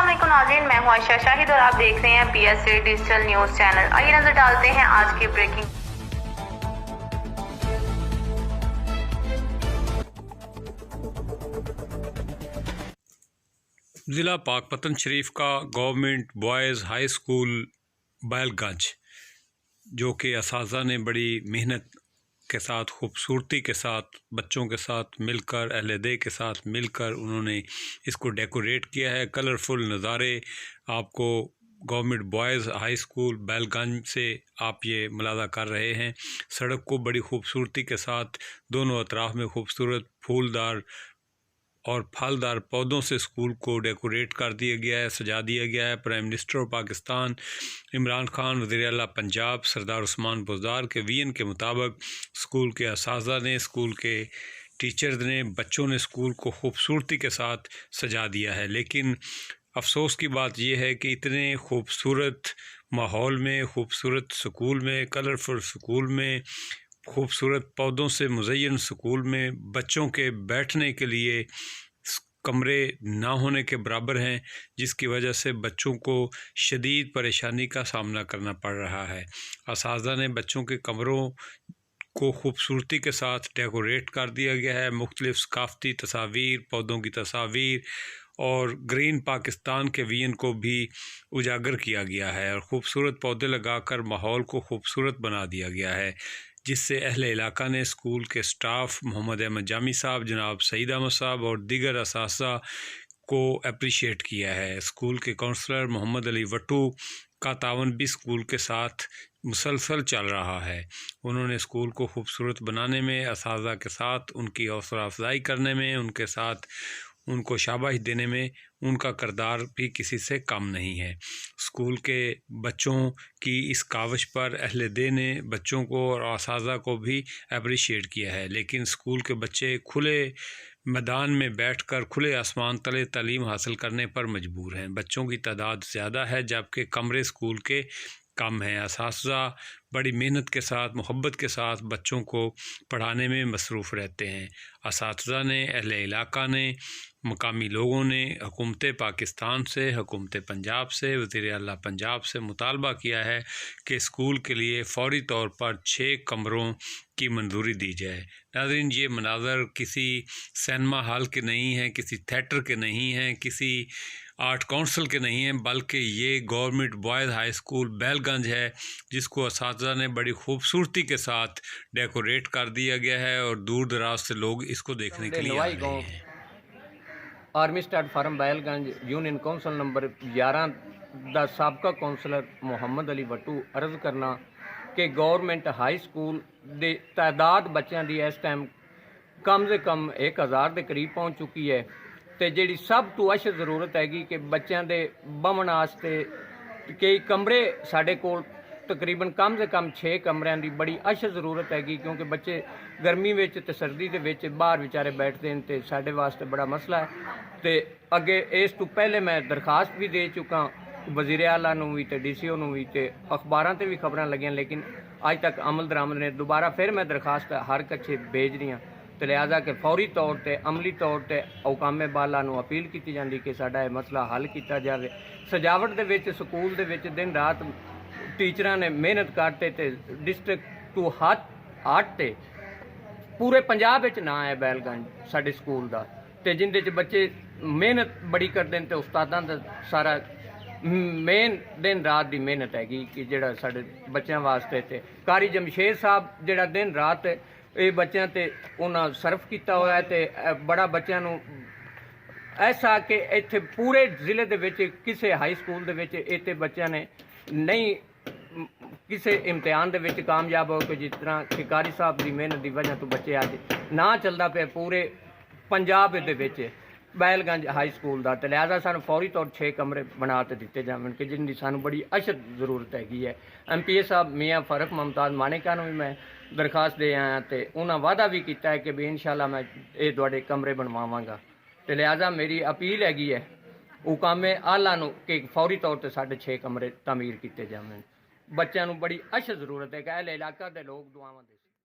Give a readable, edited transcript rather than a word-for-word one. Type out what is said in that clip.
अस्सलामुअलैकुम नाज़रीन, मैं हूं आयशा शाहिद और आप देख रहे हैं PSA डिजिटल न्यूज़ चैनल। आइए नजर डालते हैं आज की ब्रेकिंग। ज़िला पाकपतन शरीफ का गवर्नमेंट बॉयज़ हाई स्कूल बैलगंज, जो कि असातिज़ा ने बड़ी मेहनत के साथ, खूबसूरती के साथ, बच्चों के साथ मिलकर, अहले के साथ मिलकर उन्होंने इसको डेकोरेट किया है। कलरफुल नज़ारे आपको गवर्नमेंट बॉयज़ हाई स्कूल बैलगंज से आप ये मुलाज़ा कर रहे हैं। सड़क को बड़ी खूबसूरती के साथ दोनों अतराफ़ में खूबसूरत फूलदार और फलदार पौधों से स्कूल को डेकोरेट कर दिया गया है, सजा दिया गया है। प्राइम मिनिस्टर पाकिस्तान इमरान खान, वज़ीर आला पंजाब सरदार उस्मान बुज़दार के विज़न के मुताबिक स्कूल के असातिज़ा ने, स्कूल के टीचर्स ने, बच्चों ने स्कूल को खूबसूरती के साथ सजा दिया है। लेकिन अफसोस की बात यह है कि इतने खूबसूरत माहौल में, खूबसूरत स्कूल में, कलरफुल स्कूल में, खूबसूरत पौधों से मुज़य्यन स्कूल में बच्चों के बैठने के लिए कमरे ना होने के बराबर हैं, जिसकी वजह से बच्चों को शदीद परेशानी का सामना करना पड़ रहा है। असातिज़ा ने बच्चों के कमरों को खूबसूरती के साथ डेकोरेट कर दिया गया है। मुख्तलिफ़ सकाफ़ती तस्वीर, पौधों की तस्वीर और ग्रीन पाकिस्तान के विज़न को भी उजागर किया गया है और ख़ूबसूरत पौधे लगाकर माहौल को खूबसूरत बना दिया गया है, जिससे अहले इलाका ने स्कूल के स्टाफ मोहम्मद अहमद जामी साहब, जनाब सईद अहमद साहब और दीगर असातिज़ा को अप्रिशिएट किया है। स्कूल के काउंसलर मोहम्मद अली वट्टू का तावन भी स्कूल के साथ मुसलसल चल रहा है। उन्होंने स्कूल को खूबसूरत बनाने में, असातिज़ा के साथ उनकी हौसला अफजाई करने में, उनके साथ उनको शाबाश देने में उनका किरदार भी किसी से कम नहीं है। स्कूल के बच्चों की इस काविश पर अहले ने बच्चों को और असातिज़ा को भी अप्रिशिएट किया है। लेकिन स्कूल के बच्चे खुले मैदान में बैठकर खुले आसमान तले तालीम हासिल करने पर मजबूर हैं। बच्चों की तादाद ज़्यादा है जबकि कमरे स्कूल के कम हैं। असातिज़ा बड़ी मेहनत के साथ, मोहब्बत के साथ बच्चों को पढ़ाने में मसरूफ़ रहते हैं। असातिज़ा ने, अहले इलाका ने, मकामी लोगों ने हुकूमत पाकिस्तान से, हुकूमत पंजाब से, वज़ीर आला पंजाब से मुतालबा किया है कि स्कूल के लिए फ़ौरी तौर पर 6 कमरों की मंजूरी दी जाए। नाज़रीन, ये मनाज़र किसी सिनेमा हॉल के नहीं हैं, किसी थिएटर के नहीं हैं, किसी आर्ट काउंसिल के नहीं हैं, बल्कि ये गवर्नमेंट बॉयज़ हाई स्कूल बैलगंज है, जिसको असातिज़ा ने बड़ी खूबसूरती के साथ डेकोरेट कर दिया गया है और दूर दराज से लोग इसको देखने के लिए आ रहे हैं। Army stud farm Bailganj union council number 11 ਦਾ ਸਾਬਕਾ ਕੌਂਸਲਰ ਮੁਹੰਮਦ ਅਲੀ ਵੱਟੂ ਅਰਜ਼ ਕਰਨਾ ਕਿ ਗਵਰਨਮੈਂਟ ਹਾਈ ਸਕੂਲ ਦੇ ਤਾਦਾਦ ਬੱਚਿਆਂ ਦੀ ਇਸ ਟਾਈਮ ਕਮ ਸੇ ਕਮ 1000 ਦੇ ਕਰੀਬ ਪਹੁੰਚ ਚੁੱਕੀ ਹੈ ਤੇ ਜਿਹੜੀ ਸਭ ਤੋਂ ਅਸ਼ਦ ਜ਼ਰੂਰਤ ਹੈਗੀ ਕਿ ਬੱਚਿਆਂ ਦੇ ਬਵਣ ਵਾਸਤੇ ਕਈ ਕਮਰੇ ਸਾਡੇ ਕੋਲ तकरीबन कम से कम 6 कमरिਆਂ ਦੀ बड़ी अशद ਜ਼ਰੂਰਤ ਹੈਗੀ क्योंकि बच्चे गर्मी ਵਿੱਚ ਤੇ ਸਰਦੀ ਦੇ ਵਿੱਚ ਬਾਹਰ ਵਿਚਾਰੇ ਬੈਠਦੇ ਨੇ ਤੇ ਸਾਡੇ ਵਾਸਤੇ ਬੜਾ ਮਸਲਾ ਹੈ ਤੇ ਅੱਗੇ ਇਸ ਤੋਂ ਪਹਿਲੇ ਮੈਂ ਦਰਖਾਸਤ ਵੀ ਦੇ ਚੁੱਕਾ ਵਜ਼ੀਰ ਆਲਾ ਨੂੰ ਵੀ ਤੇ DCO ਨੂੰ ਵੀ ਤੇ ਅਖਬਾਰਾਂ ਤੇ ਵੀ ਖਬਰਾਂ ਲੱਗੀਆਂ लेकिन ਅੱਜ ਤੱਕ ਅਮਲ ਦਰਾਮਦ ਨੇ। ਦੁਬਾਰਾ ਫਿਰ ਮੈਂ ਦਰਖਾਸਤ ਹਰ ਕੱਛੇ ਭੇਜ ਰਹੀ ਹਾਂ ਤੇ ਲਿਹਾਜ਼ਾ ਕਿ ਫੌਰੀ ਤੌਰ ਤੇ ਅਮਲੀ ਤੌਰ ਤੇ ਹੁਕਾਮੇ ਬਾਲਾ ਨੂੰ ਅਪੀਲ ਕੀਤੀ ਜਾਂਦੀ ਕਿ ਸਾਡਾ ਇਹ ਮਸਲਾ ਹੱਲ ਕੀਤਾ ਜਾਵੇ। ਸਜਾਵਟ ਦੇ ਵਿੱਚ ਸਕੂਲ ਦੇ ਵਿੱਚ ਦਿਨ ਰਾਤ टीचर ने मेहनत करते थे। डिस्ट्रिक्ट टू हार्ट ते पूरे पंजाब ना है बैलगंज साडे स्कूल का ते जिंदे च बच्चे मेहनत बड़ी करते हैं तो उस्तादां दा सारा मेन दिन रात की मेहनत हैगी कि जिहड़ा साडे बच्चों वास्ते ते कारी जमशेद साहब जिहड़ा दिन रात ये बच्चों ते उन्हां सर्फ किया हुआ है ते बड़ा बच्चों नूं ऐसा कि इत्थे पूरे जिले दे विच किसी हाई स्कूल दे विच इत्थे बच्चों ने नहीं किसी इम्तिहान दे विच कामयाब हो के जिस तरह शिकारी साहब की मेहनत की वजह तो बच्चे अज ना चलता पे पूरे पंजाब दे विच बैलगंज हाई स्कूल का। तो लिहाजा सानू फौरी तौर 6 कमरे बना के दिते जावन कि जिनकी सानू बड़ी अशद जरूरत हैगी है। MPA साहब मियाँ फ़ारूक मुमताज़ मानेका भी मैं दरखास्त दे आया तो उन्होंने वादा भी किया है कि भी इंशाल्लाह मैं ये तुहाडे कमरे बनवावांगा। तो लिहाजा मेरी अपील हैगी है हुकामे आला नू कि फौरी तौर पर 6.5 कमरे तमीर किए जावन। बच्चों को बड़ी अशद जरूरत है कि अहले इलाका के लोग दुआवां दे।